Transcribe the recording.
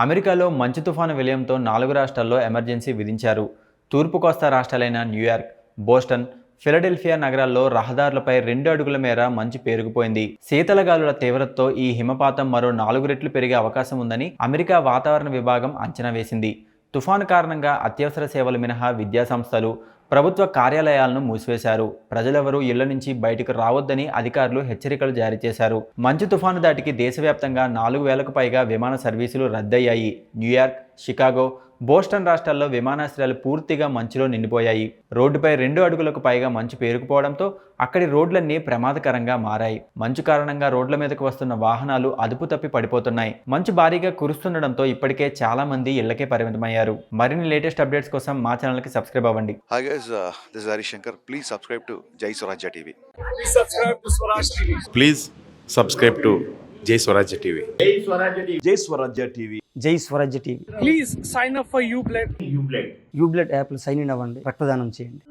అమెరికాలో మంచు తుఫాను విలయంతో 4 రాష్ట్రాల్లో ఎమర్జెన్సీ విధించారు. తూర్పు కోస్తా రాష్ట్రాలైన న్యూయార్క్, బోస్టన్, ఫిలడెల్ఫియా నగరాల్లో రహదారులపై 2 అడుగుల మేర మంచు పేరుకుపోయింది. శీతలగాలుల తీవ్రతతో ఈ హిమపాతం మరో 4 రెట్లు పెరిగే అవకాశం ఉందని అమెరికా వాతావరణ విభాగం అంచనా వేసింది. తుఫాను కారణంగా అత్యవసర సేవలు మినహా విద్యాసంస్థలు, ప్రభుత్వ కార్యాలయాలను మూసివేశారు. ప్రజలెవరూ ఇళ్ల నుంచి బయటకు రావద్దని అధికారులు హెచ్చరికలు జారీ చేశారు. మంచు తుఫాను దాటికి దేశవ్యాప్తంగా 4,000కు పైగా విమాన సర్వీసులు రద్దయ్యాయి. న్యూయార్క్, షికాగో, బోస్టన్ రాష్ట్రాల్లో విమానాశ్రయాలు పూర్తిగా మంచులో నిండిపోయాయి. రోడ్డుపై 2 అడుగులకు పైగా మంచు పేరుకుపోవడంతో అక్కడి రోడ్లన్నీ ప్రమాదకరంగా మారాయి. మంచు కారణంగా రోడ్ల మీదకు వస్తున్న వాహనాలు అదుపు తప్పి పడిపోతున్నాయి. మంచు భారీగా కురుస్తుండడంతో ఇప్పటికే చాలా మంది ఇళ్లకే పరిమితమయ్యారు. మరిన్ని లేటెస్ట్ అప్డేట్స్ కోసం మా ఛానల్కి సబ్స్క్రైబ్ అవ్వండి. Hi guys, this is Hari Shankar. Please subscribe to JAISWARAAJYA TV. Please subscribe to Swaraajya TV. Please subscribe to JAISWARAAJYA TV. JAISWARAAJYA TV. JAISWARAAJYA TV. Please sign up for Ublood. Ublood యాప్లో sign in అవ్వండి, రక్తదానం చేయండి.